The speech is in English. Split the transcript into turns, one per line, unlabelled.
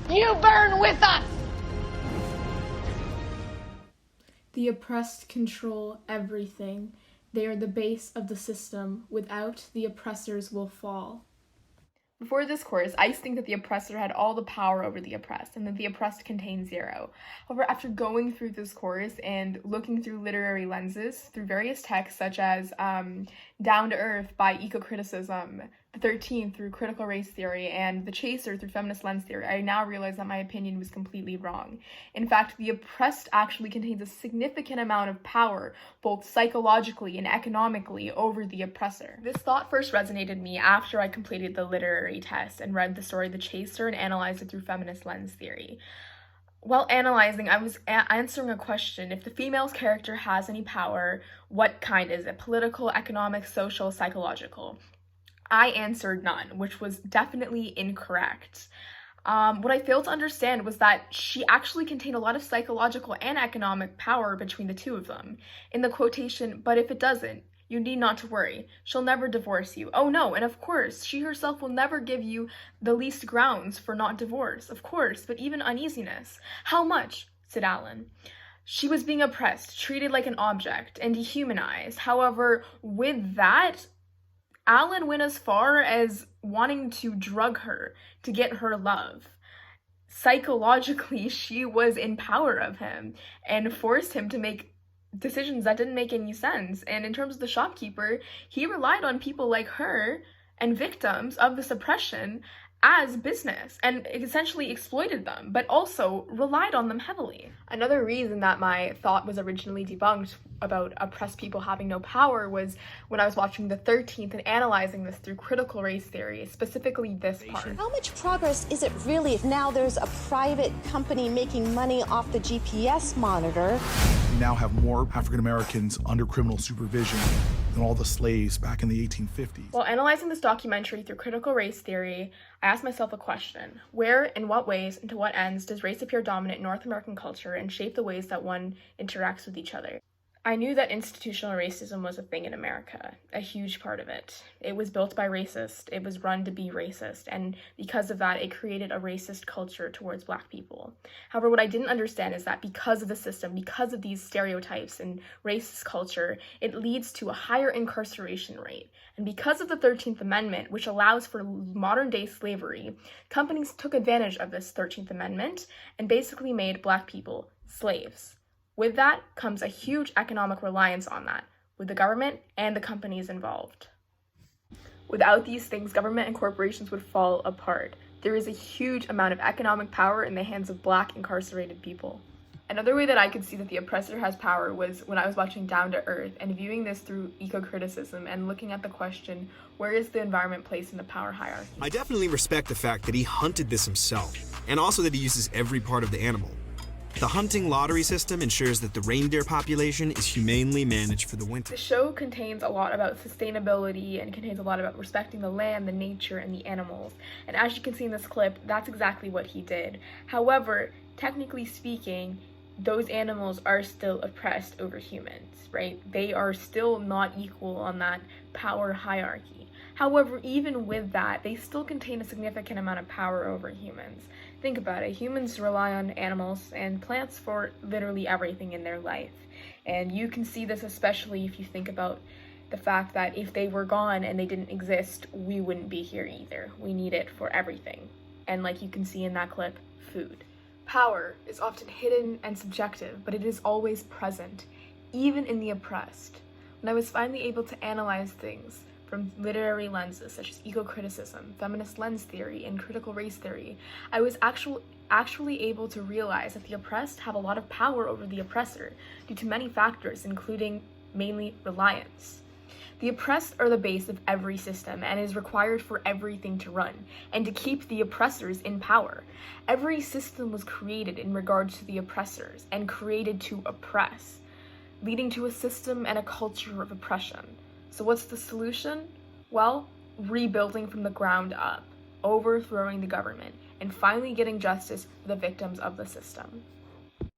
You burn with us!
The oppressed control everything. They are the base of the system. Without, the oppressors will fall.
Before this course, I used to think that the oppressor had all the power over the oppressed and that the oppressed contained zero. However, after going through this course and looking through literary lenses, through various texts such as Down to Earth by Eco-Criticism, The 13th through Critical Race Theory, and The Chaser through Feminist Lens Theory, I now realize that my opinion was completely wrong. In fact, the oppressed actually contains a significant amount of power, both psychologically and economically, over the oppressor. This thought first resonated in me after I completed the literary test and read the story The Chaser and analyzed it through Feminist Lens Theory. While analyzing, I was answering a question: if the female's character has any power, what kind is it? Political, economic, social, psychological? I answered none, which was definitely incorrect. What I failed to understand was that she actually contained a lot of psychological and economic power between the two of them. In the quotation, "But if it doesn't, you need not to worry. She'll never divorce you." Oh no, and of course, she herself will never give you the least grounds for not divorce, of course, but even uneasiness. "How much?" said Alan. She was being oppressed, treated like an object, and dehumanized. However, with that, Alan went as far as wanting to drug her to get her love. Psychologically, she was in power of him and forced him to make decisions that didn't make any sense. And in terms of the shopkeeper, he relied on people like her and victims of this oppression as business and essentially exploited them, but also relied on them heavily. Another reason that my thought was originally debunked about oppressed people having no power was when I was watching The 13th and analyzing this through critical race theory, specifically this part.
How much progress is it really if now there's a private company making money off the GPS monitor?
We now have more African Americans under criminal supervision than all the slaves back in the 1850s.
While analyzing this documentary through critical race theory, I asked myself a question: where, in what ways, and to what ends does race appear dominant in North American culture and shape the ways that one interacts with each other? I knew that institutional racism was a thing in America, a huge part of it. It was built by racists, it was run to be racist, and because of that, it created a racist culture towards Black people. However, what I didn't understand is that because of the system, because of these stereotypes and racist culture, it leads to a higher incarceration rate. And because of the 13th Amendment, which allows for modern-day slavery, companies took advantage of this 13th Amendment and basically made Black people slaves. With that comes a huge economic reliance on that, with the government and the companies involved. Without these things, government and corporations would fall apart. There is a huge amount of economic power in the hands of Black incarcerated people. Another way that I could see that the oppressor has power was when I was watching Down to Earth and viewing this through eco-criticism and looking at the question, where is the environment placed in the power hierarchy?
I definitely respect the fact that he hunted this himself, and also that he uses every part of the animal. The hunting lottery system ensures that the reindeer population is humanely managed for the winter.
The show contains a lot about sustainability and contains a lot about respecting the land, the nature, and the animals. And as you can see in this clip, that's exactly what he did. However, technically speaking, those animals are still oppressed over humans, right? They are still not equal on that power hierarchy. However, even with that, they still contain a significant amount of power over humans. Think about it. Humans rely on animals and plants for literally everything in their life. And you can see this especially if you think about the fact that if they were gone and they didn't exist, we wouldn't be here either. We need it for everything. And like you can see in that clip, food. Power is often hidden and subjective, but it is always present, even in the oppressed. When I was finally able to analyze things from literary lenses such as eco-criticism, feminist lens theory, and critical race theory, I was actually able to realize that the oppressed have a lot of power over the oppressor due to many factors, including mainly reliance. The oppressed are the base of every system and is required for everything to run and to keep the oppressors in power. Every system was created in regards to the oppressors and created to oppress, leading to a system and a culture of oppression. So what's the solution? Well, rebuilding from the ground up, overthrowing the government, and finally getting justice for the victims of the system.